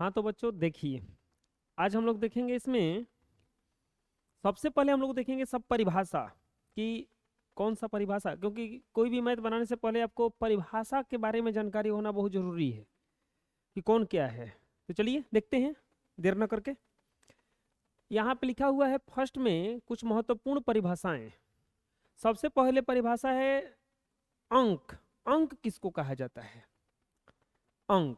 हाँ तो बच्चों देखिए, आज हम लोग देखेंगे इसमें सबसे पहले हम लोग देखेंगे सब परिभाषा कि कौन सा परिभाषा, क्योंकि कोई भी मैथ बनाने से पहले आपको परिभाषा के बारे में जानकारी होना बहुत जरूरी है कि कौन क्या है। तो चलिए देखते हैं देर न करके। यहाँ पे लिखा हुआ है फर्स्ट में कुछ महत्वपूर्ण परिभाषाएं। सबसे पहले परिभाषा है अंक। अंक किसको कहा जाता है? अंक।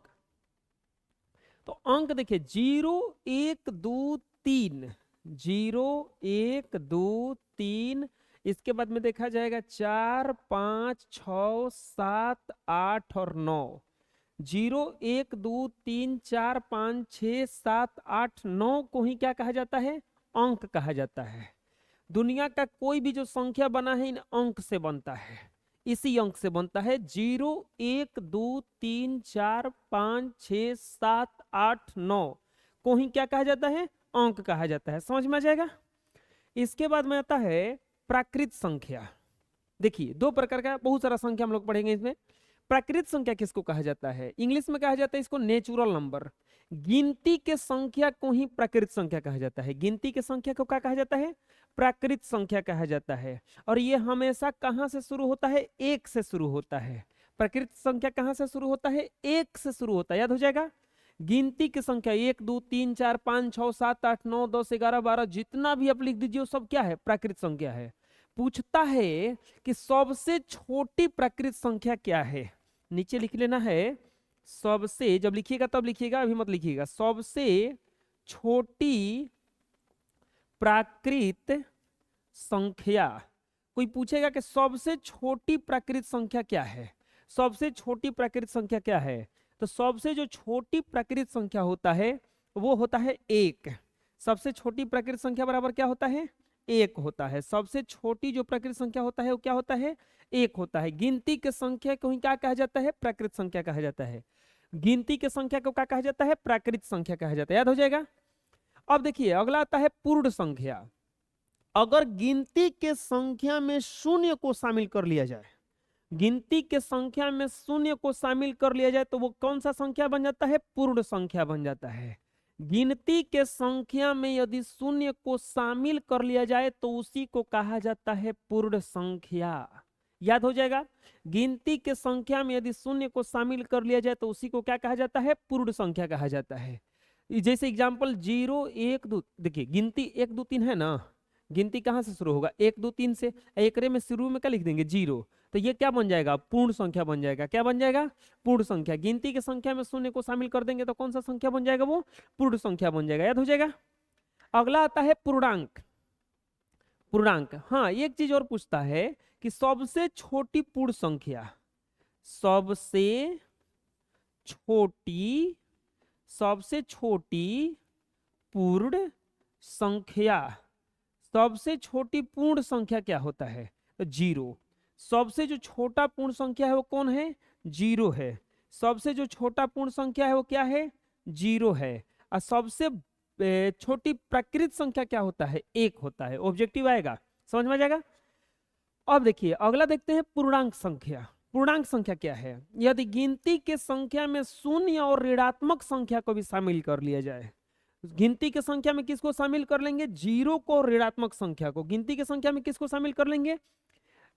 तो अंक देखिए 0 1 2 3, 0 1 2 3। इसके बाद में देखा जाएगा 4 5 6 7 8 और 9। 0 1 2 3 4 5 6 7 8 9 को ही क्या कहा जाता है? अंक कहा जाता है। दुनिया का कोई भी जो संख्या बना है इन अंक से बनता है, इसी अंक से बनता है। 0 1 2 3 4 5 6 7 8 9 को ही क्या कहा जाता है? अंक कहा जाता है। समझ में आ जाएगा। इसके बाद में आता है प्राकृत संख्या। देखिए दो प्रकार का बहुत सारा संख्या हम लोग पढ़ेंगे इसमें। प्राकृत संख्या किसको कहा जाता है? इंग्लिश में कहा जाता है इसको नेचुरल नंबर। गिनती के संख्या को ही प्राकृत संख्या कहा जाता है। गिनती के संख्या को क्या कहा जाता है? प्राकृत संख्या कहा जाता है। और ये हमेशा कहां से शुरू होता है? एक से शुरू होता है। प्राकृत संख्या कहां से शुरू होता है? एक से शुरू होता है। याद हो जाएगा। गिनती की संख्या 1 2 3 4 5 6 7 8 9 10 11 12 जितना भी आप लिख दीजिए वो सब क्या है? प्राकृत संख्या है। पूछता है कि सबसे छोटी प्राकृत संख्या क्या है? नीचे लिख लेना है सबसे, जब लिखिएगा तब लिखिएगा, अभी मत लिखिएगा। सबसे छोटी प्राकृत संख्या। कोई पूछेगा कि सबसे छोटी प्राकृत संख्या क्या है? सबसे छोटी प्राकृत संख्या क्या है? तो सबसे जो छोटी प्राकृत संख्या होता है वो होता है एक। सबसे छोटी प्राकृत संख्या बराबर क्या होता है? एक होता है। सबसे छोटी जो प्राकृत संख्या होता है वो क्या होता है? एक होता है। गिनती के संख्या को ही क्या कहा जाता है? प्राकृत संख्या कहा जाता है। गिनती के संख्या को क्या कहा जाता है? प्राकृत संख्या कहा जाता है। याद हो जाएगा। अब देखिए अगला आता है पूर्ण संख्या। अगर गिनती के संख्या में शून्य को शामिल कर लिया जाए, गिनती के संख्या में शून्य को शामिल कर लिया जाए तो वो कौन सा संख्या बन जाता है? पूर्ण संख्या बन जाता है। गिनती के संख्या में यदि शून्य को शामिल कर लिया जाए तो उसी को कहा जाता है पूर्ण संख्या। याद हो जाएगा। गिनती के संख्या में यदि शून्य को शामिल कर लिया जाए तो उसी को क्या कहा जाता है? पूर्ण संख्या कहा जाता है। जैसे एग्जांपल 0 1 2, देखिए गिनती 1 2 3 है ना। गिनती कहां से शुरू होगा? 1 2 3 से। एकरे में शुरू में क्या लिख देंगे? 0। तो ये क्या बन जाएगा? पूर्ण संख्या बन जाएगा। क्या बन जाएगा? पूर्ण संख्या। गिनती की संख्या में शून्य को शामिल कर देंगे तो कौन सा संख्या बन जाएगा? वो पूर्ण संख्या बन जाएगा। याद हो जाएगा। अगला आता है पूर्णांक। पूर्णांक, हाँ एक चीज और पूछता है कि सबसे छोटी पूर्ण संख्या। सबसे छोटी, सबसे छोटी पूर्ण संख्या। सबसे छोटी पूर्ण संख्या क्या होता है? तो 0। सबसे जो छोटा पूर्ण संख्या है वो कौन है? 0 है। सबसे जो छोटा पूर्ण संख्या है वो क्या है? 0 है। और सबसे छोटी प्राकृत संख्या क्या होता है? 1 होता है। ऑब्जेक्टिव आएगा, समझ में आ जाएगा। अब देखिए अगला देखते हैं पूर्णांक संख्या। पूर्णांक संख्या क्या है? यदि गिनती के संख्या में शून्य और ऋणात्मक संख्या को भी शामिल कर लिया जाए। गिनती के संख्या में किसको शामिल कर लेंगे? 0 को और ऋणात्मक संख्या को। गिनती के संख्या में किसको शामिल कर लेंगे?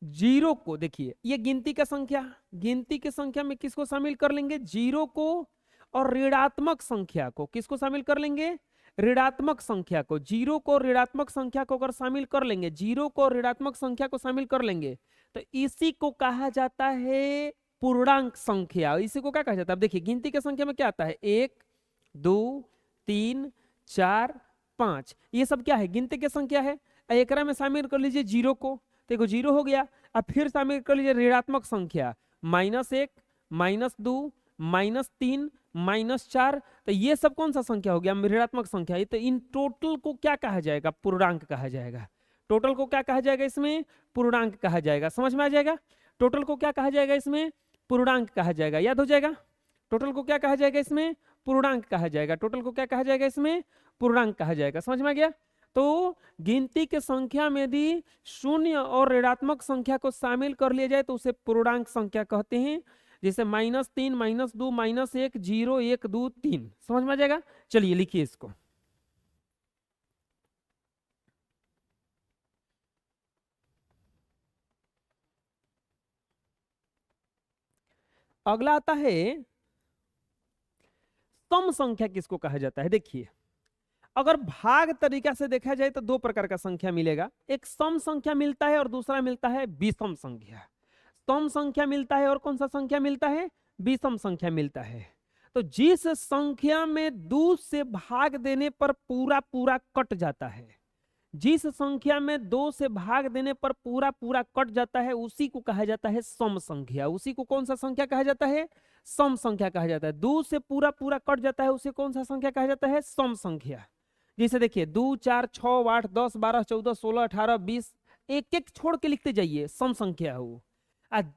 0 को। देखिए ये गिनती का संख्या, गिनती के संख्या में किसको शामिल कर लेंगे? 0 को। और ऋणात्मक संख्या को किसको शामिल कर लेंगे? ऋणात्मक संख्या को। 0 को ऋणात्मक संख्या को अगर शामिल कर लेंगे, 0 को ऋणात्मक संख्या को शामिल कर लेंगे तो इसी को कहा जाता है पूर्णांक संख्या। इसी को क्या कहा जाता है? अब देखिए गिनती के संख्या में क्या आता है? 1 2 3 4 5, ये सब क्या है? गिनती की संख्या है। एकरा में शामिल कर लीजिए 0 को, देखो 0 हो गया। अब फिर शामिल कर लीजिए ऋणात्मक संख्या, -1 -2 -3 -4। तो ये सब कौन सा संख्या हो गया? ऋणात्मक संख्या। ये तो इन टोटल को क्या कहा जाएगा? पूर्णांक कहा जाएगा। टोटल को क्या कहा जाएगा? इसमें पूर्णांक कहा जाएगा। समझ में आ जाएगा। टोटल को क्या कहा जाएगा? इसमें पूर्णांक कहा जाएगा। याद हो जाएगा। टोटल को क्या कहा जाएगा? इसमें पूर्णांक कहा जाएगा। टोटल को क्या कहा जाएगा? इसमें पूर्णांक कहा जाएगा। समझ में आ गया। तो गिनती के संख्या में यदि शून्य और ऋणात्मक संख्या को शामिल कर लिया जाए तो उसे पूर्णांक संख्या कहते हैं। जैसे -3, -2, -1, 0, 1, 2, 3, समझ में आ जाएगा। चलिए लिखिए इसको। अगला आता है सम संख्या। किसको कहा जाता है? देखिए, अगर भाग तरीका से देखा जाए तो दो प्रकार का संख्या मिलेगा, एक सम संख्या मिलता है और दूसरा मिलता है विषम संख्या। सम संख्या मिलता है और कौन सा संख्या मिलता है? विषम संख्या मिलता है। तो जिस संख्या में 2 से भाग देने पर पूरा पूरा कट जाता है, जिस संख्या में 2 से भाग देने पर पूरा पूरा कट जाता है, उसी को कहा जाता है सम संख्या। उसी को कौन सा संख्या कहा जाता है? सम संख्या कहा जाता है। 2 से पूरा पूरा कट जाता है, उसे कौन सा संख्या कहा जाता है? सम संख्या। जैसे देखिए 2, 4, 6, 8, 10, 12, 14, 16, 18, 20, एक एक छोड़ के लिखते जाइए, सम संख्या हो।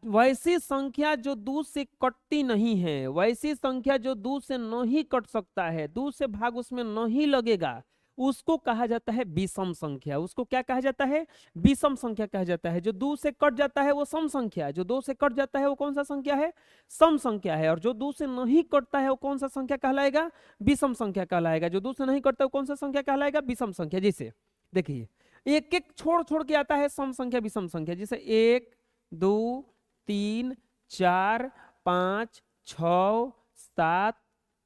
वैसी संख्या जो 2 से कटती नहीं है, वैसी संख्या जो 2 से नहीं कट सकता है, 2 से भाग उसमें नहीं लगेगा, उसको कहा जाता है विषम संख्या। उसको क्या कहा जाता है? विषम संख्या कहा जाता है। जो 2 से कट जाता है वो सम संख्या, जो 2 से कट जाता है वो कौन सा संख्या है? सम संख्या है। और जो 2 से नहीं कटता है वो कौन सा संख्या कहलाएगा? विषम संख्या कहलाएगा। जो 2 से नहीं कटता है वो कौन सा संख्या कहलाएगा? विषम संख्या। जैसे देखिए एक एक छोड़ छोड़ के आता है सम संख्या, विषम संख्या। जैसे 1, 2, 3, 4, 5, 6, 7,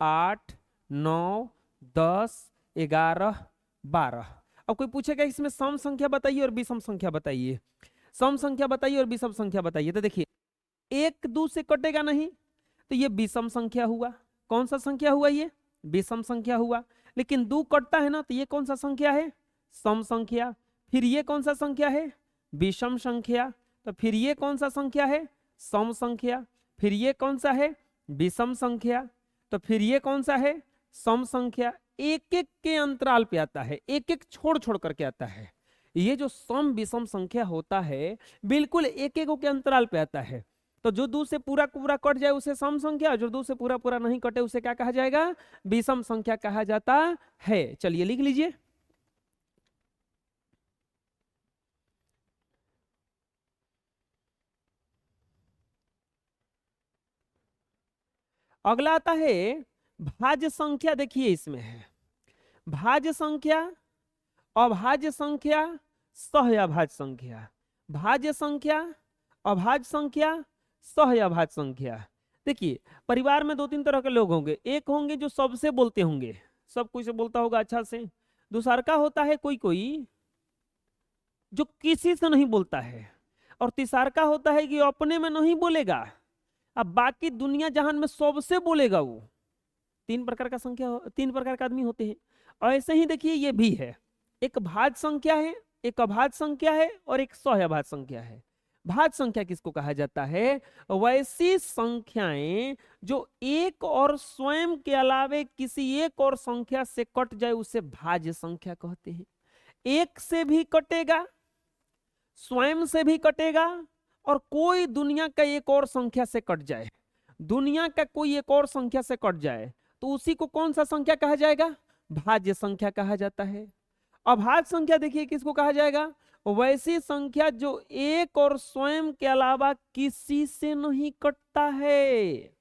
8, 9, 10, 11, 12। अब कोई पूछेगा इसमें सम संख्या बताइए और विषम संख्या बताइए, सम संख्या बताइए और विषम संख्या बताइए। तो देखिए 1 2 से कटेगा नहीं, तो ये विषम संख्या हुआ। कौन सा संख्या हुआ? ये विषम संख्या हुआ। लेकिन 2 कटता है ना, तो ये कौन सा संख्या है? सम संख्या। फिर ये कौन सा संख्या है? विषम संख्या। तो फिर ये कौन सा संख्या है? सम संख्या। फिर ये कौन सा है? विषम संख्या। तो फिर ये कौन सा है? सम संख्या। एक एक के अंतराल पे आता है, एक एक छोड़ छोड़ करके आता है। ये जो सम विषम संख्या होता है बिल्कुल एक एक के अंतराल पे आता है। तो जो 2 से पूरा पूरा कट जाए उसे सम संख्या, जो 2 से पूरा पूरा नहीं कटे उसे क्या कहा जाएगा? विषम संख्या कहा जाता है। चलिए लिख लीजिए। अगला आता है भाज्य संख्या। देखिए इसमें है भाज्य संख्या, अभाज्य संख्या, सहअभाज्य संख्या। भाज्य संख्या, अभाज्य संख्या, सहअभाज्य संख्या। देखिए परिवार में 2-3 तरह के लोग होंगे। एक होंगे जो सबसे बोलते होंगे, सब कोई से बोलता होगा अच्छा से। दूसरा का होता है कोई कोई जो किसी से नहीं बोलता है। और तीसरा का होता है कि अपने में नहीं बोलेगा, अब बाकी दुनिया जहान में सबसे बोलेगा वो। 3 प्रकार का संख्या, 3 प्रकार का आदमी होते हैं। और ऐसे ही देखिए ये भी है, एक भाज्य संख्या है, एक अभाज्य संख्या है और एक सहअभाज्य संख्या है। भाज्य संख्या किसको कहा जाता है? वैसी संख्याएं जो एक और स्वयं के अलावे किसी एक और संख्या से कट जाए उसे भाज्य संख्या कहते हैं। एक से भी कटेगा, स्वयं से भी कटेगा, और कोई दुनिया का एक और संख्या से कट जाए, दुनिया का कोई एक और संख्या से कट जाए, तो उसी को कौन सा संख्या कहा जाएगा? भाज्य संख्या कहा जाता है। अभाज्य संख्या देखिए किसको कहा जाएगा? वैसी संख्या जो एक और स्वयं के अलावा किसी से नहीं कटता है।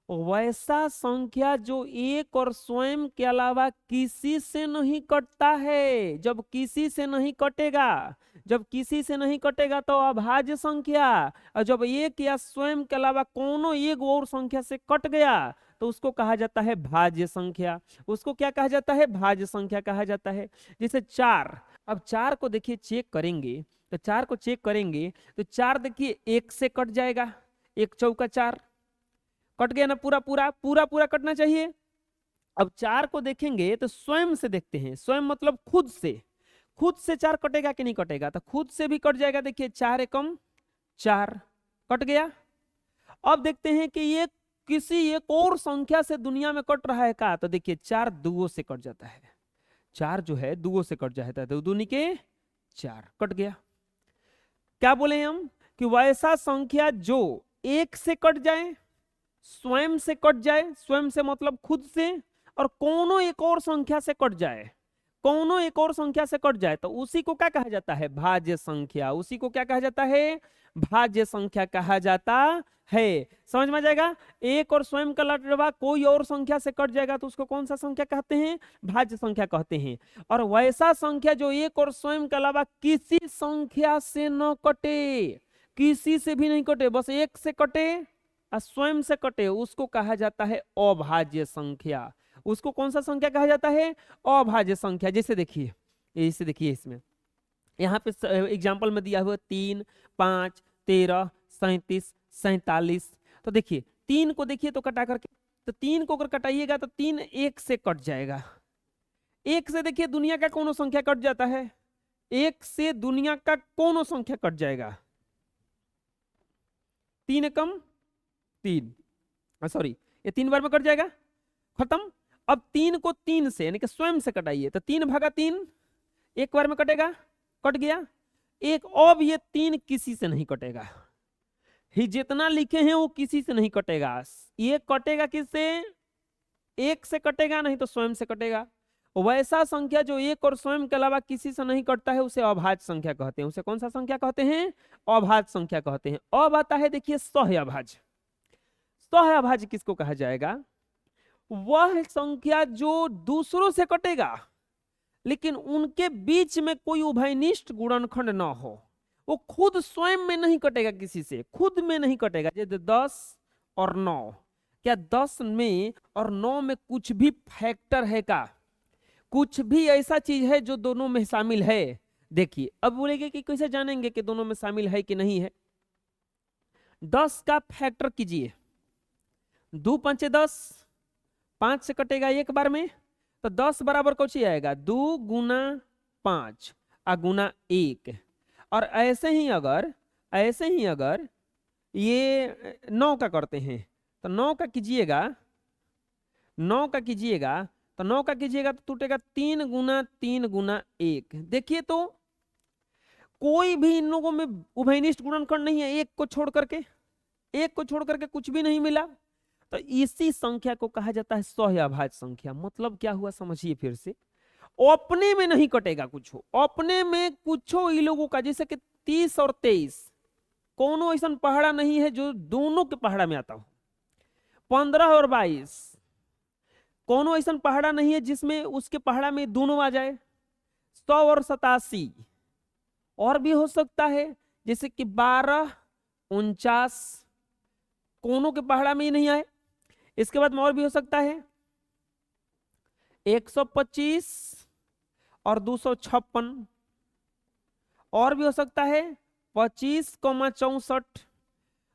वैसा संख्या जो एक और स्वयं के अलावा किसी से नहीं कटता है। जब किसी से नहीं कटेगा, जब किसी से नहीं कटेगा तो अभाज्य संख्या। और जब एक या स्वयं के अलावा कोनो एक और संख्या से कट गया तो उसको कहा जाता है भाज्य संख्या। उसको क्या कहा जाता है? भाज्य संख्या कहा जाता है। जैसे 4, अब 4 को देखिए चेक करेंगे, तो 4 को चेक करेंगे तो 4 देखिए 1 से कट जाएगा, 1 चौका 4 कट गया ना, पूरा पूरा पूरा पूरा कटना चाहिए। अब 4 को देखेंगे तो स्वयं से देखते हैं, स्वयं मतलब खुद से, खुद से 4 कटेगा कि नहीं कटेगा? तो खुद से भी कट जाएगा। देखिए 4 एकम 4 कट गया। अब देखते हैं कि ये किसी एक और संख्या से दुनिया में कट रहा है का? तो देखिए 4 दुओं से कट जाता है, 4 जो है दुओं से कट जाता है, तो दूनी के 4 कट गया। क्या बोले हम? कि वैसा संख्या जो 1 से कट जाए, स्वयं से कट जाए, स्वयं से मतलब खुद से, और कोनो एक और संख्या से कट जाए, कौनो एक और संख्या से कट जाए तो उसी को क्या कहा जाता है? भाज्य संख्या। उसी को क्या कहा जाता है? भाज्य संख्या कहा जाता है। समझ में आ जाएगा? एक और स्वयं का लड़वा कोई और संख्या से कट जाएगा तो उसको कौन सा संख्या कहते हैं? भाज्य संख्या कहते हैं। और वैसा संख्या जो एक और स्वयं के अलावा किसी संख्या से न कटे, किसी से भी नहीं कटे, बस एक से कटे और स्वयं से कटे, उसको कहा जाता है अभाज्य संख्या। उसको कौन सा संख्या कहा जाता है? अभाज्य संख्या। जैसे देखिए, इसमें यहाँ पे एग्जाम्पल में दिया हुआ 3, 5, 13, 37, 47। तो देखिए 3 को देखिए तो कटा करके, तो 3 को अगर कटाइएगा तो 3 1 से कट जाएगा। 1 से देखिए दुनिया का कौन संख्या कट जाता है? 1 से दुनिया का कौन संख्या कट जाएगा? 3 एकम 3, सॉरी ये 3 बार में कट जाएगा, खत्म। अब 3 को 3 से यानी कि स्वयं से कटाइए तो 3 भागा 3 एक बार में कटेगा, कट गया एक। अब ये 3 किसी से नहीं कटेगा, ही जितना लिखे हैं वो किसी से नहीं कटेगा। ये कटेगा किससे? एक से कटेगा, नहीं तो स्वयं से कटेगा। वैसा संख्या जो एक और स्वयं के अलावा किसी से नहीं कटता है उसे अभाज्य संख्या कहते हैं। उसे कौन सा संख्या कहते हैं? अभाज्य संख्या कहते हैं। अब आता है देखिए सहअभाज्य। सहअभाज्य किसको कहा जाएगा? वह संख्या जो दूसरों से कटेगा लेकिन उनके बीच में कोई उभयनिष्ठ गुणनखंड ना हो। वो खुद स्वयं में नहीं कटेगा, किसी से खुद में नहीं कटेगा। जैसे 10 और 9, क्या 10 में और 9 में कुछ भी फैक्टर है का? कुछ भी ऐसा चीज है जो दोनों में शामिल है? देखिए अब बोलेंगे कि कैसे जानेंगे कि दोनों में शामिल है कि नहीं है? 10 का फैक्टर कीजिए, 2 पंचे 10, 5 से कटेगा एक बार में, तो 10 बराबर कौन सी आएगा? 2 गुना 5 गुना 1। और ऐसे ही अगर ये 9 का करते हैं तो 9 का कीजिएगा, 9 का कीजिएगा तो टूटेगा 3 गुना 3 गुना 1। देखिए तो कोई भी इन लोगों में उभयनिष्ठ गुणनखंड नहीं है। एक को छोड़ करके कुछ भी नहीं मिला, तो इसी संख्या को कहा जाता है सहअभाज्य संख्या। मतलब क्या हुआ समझिए फिर से, अपने में नहीं कटेगा कुछ, अपने में कुछ इन लोगों का, जैसे कि 30 और 23 कोनो ऐसा पहाड़ा नहीं है जो दोनों के पहाड़ा में आता हो। 15 और 22 कोनो ऐसा पहाड़ा नहीं है जिसमें उसके पहाड़ा में दोनों आ जाए। 100 और 87 और भी हो सकता है, जैसे कि 12, 49 कोनो के पहाड़ा में ही नहीं आए। इसके बाद में और भी हो सकता है 125 और 256, और भी हो सकता है 25,64।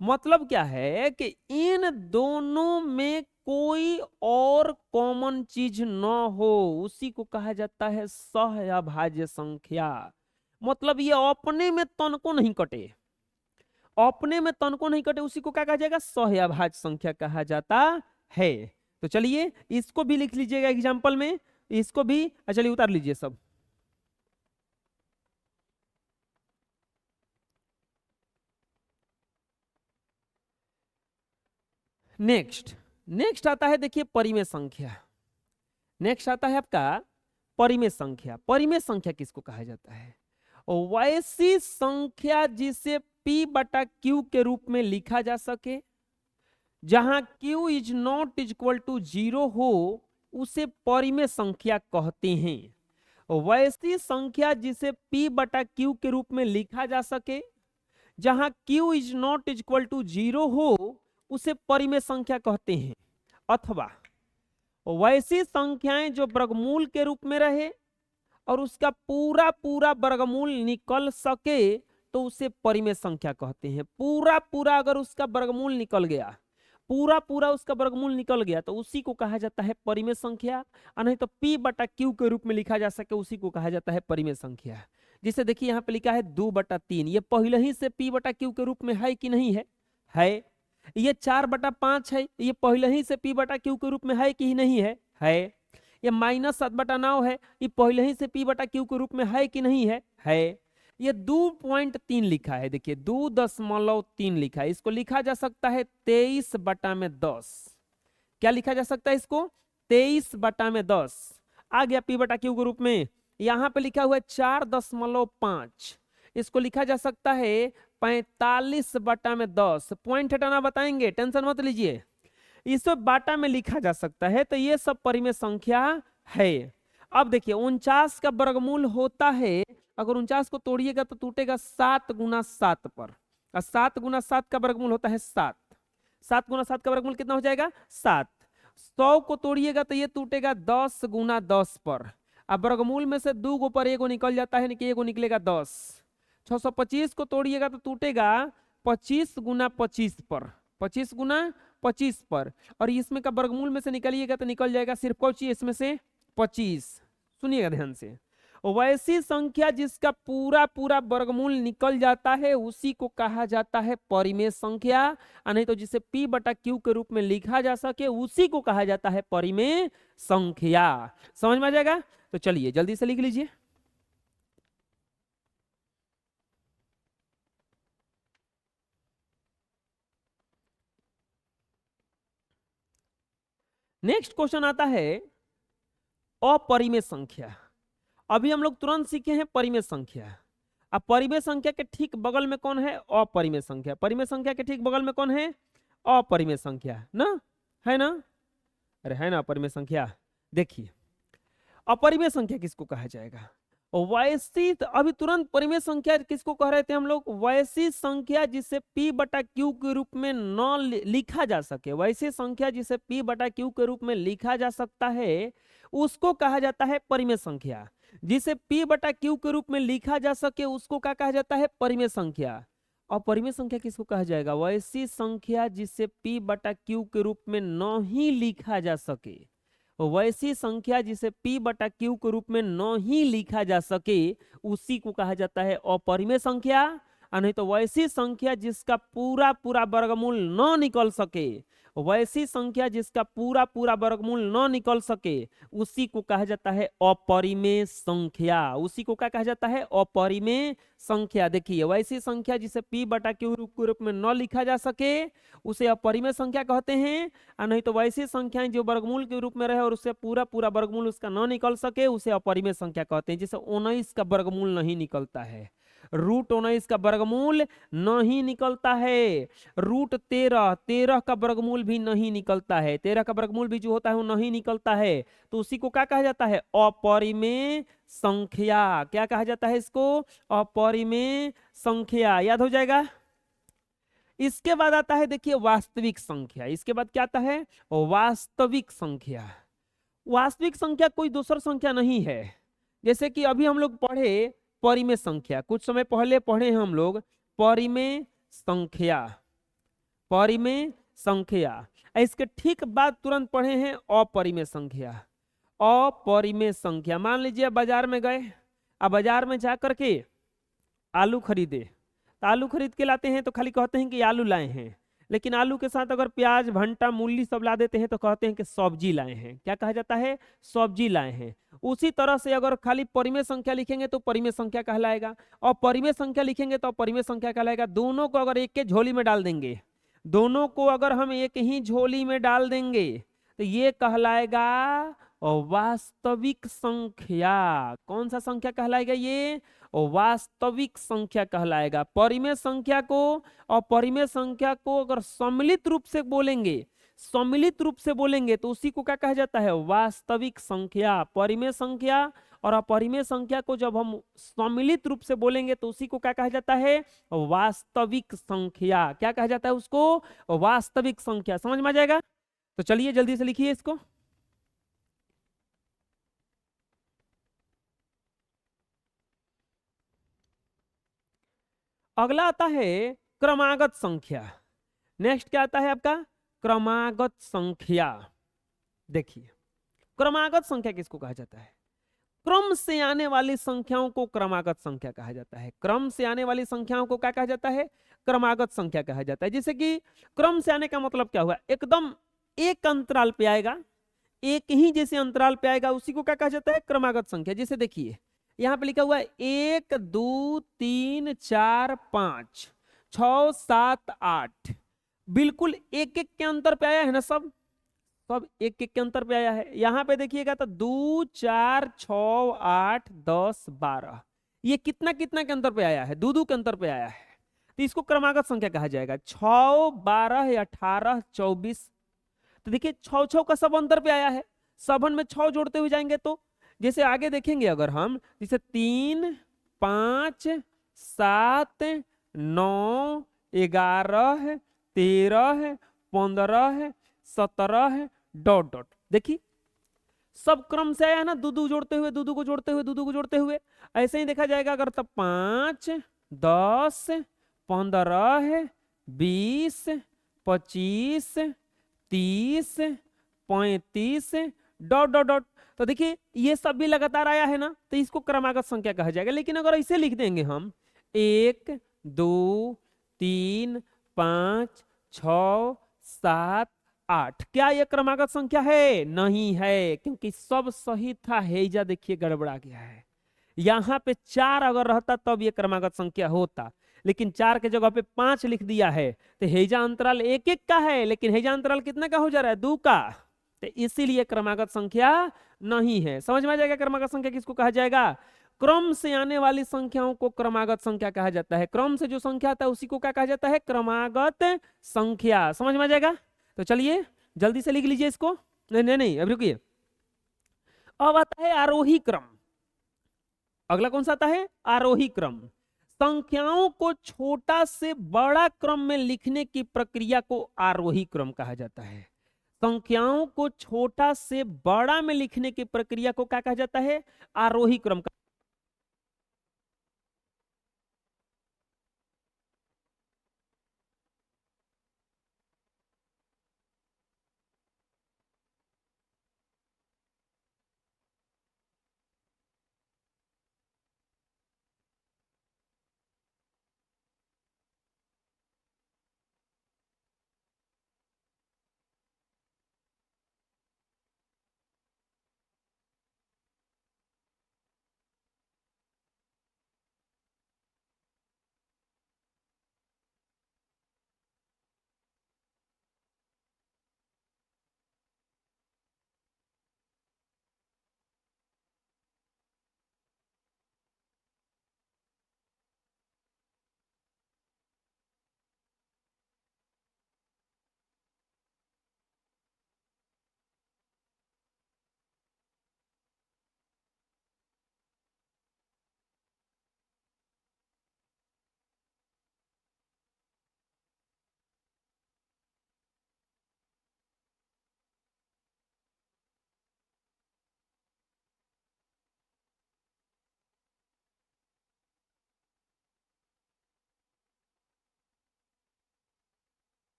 मतलब क्या है कि इन दोनों में कोई और कॉमन चीज न हो, उसी को कहा जाता है सहअभाज्य संख्या। मतलब ये अपने में तनको नहीं कटे, उसी को क्या कहा जाएगा? सहअभाज्य संख्या कहा जाता है। तो चलिए इसको भी लिख लीजिएगा एग्जाम्पल में, इसको भी चलिए उतार लीजिए सब। नेक्स्ट आता है देखिए परिमेय संख्या। नेक्स्ट आता है आपका परिमेय संख्या। परिमेय संख्या किसको कहा जाता है? वैसी संख्या जिसे P बटा Q के रूप में लिखा जा सके, जहां Q is not equal to 0 हो, उसे परिमेय संख्या कहते हैं। वैसी संख्या जिसे P बटा Q के रूप में लिखा जा सके, जहां Q is not equal to 0 हो, उसे परिमेय संख्या कहते हैं। अथवा वैसी संख्याएं जो वर्गमूल के रूप में रहे और उसका पूरा वर्गमूल निकल सके तो उसे परिमेय संख्या कहते हैं। पूरा अगर उसका वर्गमूल निकल गया, पूरा उसका वर्गमूल निकल गया तो उसी को कहा जाता है परिमेय संख्या। और नहीं तो P बटा Q के रूप में लिखा जा सके, उसी को कहा जाता है परिमेय संख्या। जिसे देखिए यहाँ पे लिखा है 2/3, ये पहले ही से P बटा Q के रूप में है कि नहीं है? है। ये 4/5 है, ये पहले ही से P बटा Q के रूप में है कि नहीं है? है। ये -7/9 है, ये पहले ही से P बटा Q के रूप में है कि नहीं है? है। ये 2.3 लिखा है, देखिए 2.3 लिखा है, इसको लिखा जा सकता है 23/10। क्या लिखा जा सकता है इसको? 23/10। आ गया P बटा Q के रूप में। यहाँ पे लिखा हुआ है 4.5, इसको लिखा जा सकता है 45/10। पॉइंट हटाना बताएंगे, टेंशन मत लीजिए। इसे बाटा में लिखा जा सकता है, तो ये सब परिमेय संख्या है। अब देखिए 49 का वर्गमूल होता है, अगर 49 को तोड़िएगा तो टूटेगा 7 गुना 7 पर, और 7 गुना 7 का वर्गमूल होता है 7। 7 गुना 7 का वर्गमूल कितना हो जाएगा? 7। 100 को तोड़िएगा तो ये टूटेगा 10 गुना 10 पर, अब वर्गमूल में से 2 पर एगो निकल जाता है, कि एगो निकलेगा 10। 625 को तोड़िएगा तो टूटेगा 25 गुना 25 पर, 25 गुना 25 पर, और इसमें का वर्गमूल में से निकलिएगा तो निकल जाएगा सिर्फ कौन इसमें से 25। सुनिएगा ध्यान से, वैसी संख्या जिसका पूरा पूरा वर्गमूल निकल जाता है उसी को कहा जाता है परिमेय संख्या, और नहीं तो जिसे P बटा Q के रूप में लिखा जा सके उसी को कहा जाता है परिमेय संख्या। समझ में आ जाएगा? तो चलिए जल्दी से लिख लीजिए। नेक्स्ट क्वेश्चन आता है अपरिमेय संख्या। अभी हम लोग तुरंत सीखे हैं परिमेय संख्या। अब परिमेय संख्या के ठीक बगल में कौन है? अपरिमेय संख्या। परिमेय संख्या के ठीक बगल में कौन है? अपरिमेय संख्या ना, है ना? अरे है ना अपरिमेय संख्या। देखिए अपरिमेय संख्या किसको कहा जाएगा? वैसी, अभी तुरंत परिमेय संख्या किसको कह रहे थे हम लोग? वैसी संख्या जिसे P बटा Q के रूप में न लिखा जा सके, वैसी संख्या जिसे P बटा Q के रूप में लिखा जा सकता है उसको कहा जाता है परिमेय संख्या। जिसे P बटा Q के रूप में लिखा जा सके उसको क्या कहा जाता है? परिमेय संख्या। और परिमेय संख्या किसको कहा जाएगा? वैसी संख्या जिसे P बटा Q के रूप में न ही लिखा जा सके, वैसी संख्या जिसे P बटा Q के रूप में न ही लिखा जा सके उसी को कहा जाता है अपरिमेय संख्या। और नहीं तो वैसी संख्या जिसका पूरा पूरा वर्गमूल न निकल सके, वैसी संख्या जिसका पूरा पूरा वर्गमूल न निकल सके उसी को कहा जाता है अपरिमेय संख्या। उसी को क्या कहा जाता है? अपरिमेय संख्या। देखिए वैसी संख्या जिसे P बटा Q के रूप में न लिखा जा सके उसे अपरिमेय संख्या कहते हैं, और नहीं तो वैसी संख्याएं जो वर्गमूल के रूप में रहे और उससे पूरा पूरा वर्गमूल उसका न निकल सके उसे अपरिमेय संख्या कहते हैं। जैसे 19 का वर्गमूल नहीं निकलता है, √19 का वर्गमूल नहीं निकलता है। √13 का वर्गमूल भी नहीं निकलता है, 13 का वर्गमूल भी जो होता है वो नहीं निकलता है, तो उसी को क्या कहा जाता है? अपरिमेय संख्या। क्या कहा जाता है इसको? अपरिमेय संख्या। याद हो जाएगा। इसके बाद आता है देखिए वास्तविक संख्या। इसके बाद क्या आता है? वास्तविक संख्या। वास्तविक संख्या कोई दूसरा संख्या नहीं है। जैसे कि अभी हम लोग पढ़े परिमेय संख्या, कुछ समय पहले पढ़े हैं हम लोग परिमेय संख्या, परिमेय संख्या। इसके ठीक बाद तुरंत पढ़े हैं अपरिमेय संख्या। अपरिमेय संख्या, मान लीजिए बाजार में गए, अब बाजार में जा करके आलू खरीदे, तो आलू खरीद के लाते हैं तो खाली कहते हैं कि आलू लाए हैं, लेकिन आलू के साथ अगर प्याज, भंटा, मूली सब ला देते हैं तो कहते हैं कि सब्जी लाए हैं। क्या कहा जाता है? सब्जी लाए हैं। उसी तरह से अगर खाली परिमेय संख्या लिखेंगे तो परिमेय संख्या कहलाएगा, और परिमेय संख्या लिखेंगे तो परिमेय संख्या कहलाएगा। दोनों को अगर एक के झोली में डाल देंगे, दोनों को अगर हम एक ही झोली में डाल देंगे तो ये कहलाएगा वास्तविक संख्या। कौन सा संख्या कहलाएगा? ये वास्तविक संख्या कहलाएगा। परिमेय संख्या को और परिमेय संख्या को अगर सम्मिलित रूप से बोलेंगे, सम्मिलित रूप से बोलेंगे तो उसी को क्या कहा जाता है? वास्तविक संख्या। परिमेय संख्या और अपरिमेय संख्या को जब हम सम्मिलित रूप से बोलेंगे तो उसी को क्या कहा जाता है? वास्तविक संख्या। क्या कहा जाता है उसको? वास्तविक संख्या। समझ में आ जाएगा? तो चलिए जल्दी से लिखिए इसको। अगला आता है क्रमागत संख्या। नेक्स्ट क्या आता है आपका? क्रमागत संख्या। देखिए क्रमागत संख्या किसको कहा जाता है? क्रम से आने वाली संख्याओं को क्रमागत संख्या कहा जाता है। क्रम से आने वाली संख्याओं को क्या कहा जाता है? क्रमागत संख्या कहा जाता है। जैसे कि क्रम से आने का मतलब क्या हुआ? एकदम एक अंतराल पे आएगा, एक ही जैसे अंतराल पे आएगा, उसी को क्या कहा जाता है? क्रमागत संख्या। जैसे देखिए यहाँ पे लिखा हुआ है 1 2 3 4 5 6 7 8, बिल्कुल एक एक के अंतर पे आया है ना, सब सब एक एक के अंतर पे आया है। यहाँ पे देखिएगा तो 2 4 6 8 10 12, ये कितना कितना के अंतर पे आया है, 2 2 के अंतर पे आया है, तो इसको क्रमागत संख्या कहा जाएगा। 6 12 18 24, तो देखिए 6 6 का सब अंतर पे आया है, सबन में 6 जोड़ते हुए जाएंगे तो जैसे आगे देखेंगे अगर हम, जैसे 3 5 7 9 11 13 15 17 डॉट डॉट, देखिए सब क्रम से आया है ना, दो दो जोड़ते हुए, दो दो को जोड़ते हुए, दो दो को जोड़ते हुए। ऐसे ही देखा जाएगा अगर, तब 5 10 15 20 25 30 35 डॉट डॉट डॉट, तो देखिए ये सब भी लगातार आया है ना, तो इसको क्रमागत संख्या कहा जाएगा। लेकिन अगर ऐसे लिख देंगे हम 1 2 3 5 6 7 8, क्या यह क्रमागत संख्या है? नहीं है, क्योंकि सब सही था, हेजा देखिए गड़बड़ा गया है। यहाँ पे 4 अगर रहता तब ये क्रमागत संख्या होता, लेकिन 4 के जगह पे 5 लिख दिया है, तो हेजा अंतराल एक एक का है, लेकिन हेजा अंतराल कितने का हो जा रहा है? 2 का, तो इसीलिए क्रमागत संख्या नहीं है। समझ में आ जाएगा क्रमागत संख्या किसको कहा जाएगा? क्रम से आने वाली संख्याओं को क्रमागत संख्या कहा जाता है। क्रम से जो संख्या आता है उसी को क्या कहा जाता है? क्रमागत संख्या। समझ में आ जाएगा? तो चलिए जल्दी से लिख लीजिए इसको। नहीं नहीं नहीं, अब रुकिए। अब आता है आरोही क्रम। अगला कौन सा आता है? आरोही क्रम। संख्याओं को छोटा से बड़ा क्रम में लिखने की प्रक्रिया को आरोही क्रम कहा जाता है। संख्याओं को छोटा से बड़ा में लिखने की प्रक्रिया को क्या कहा जाता है? आरोही क्रम।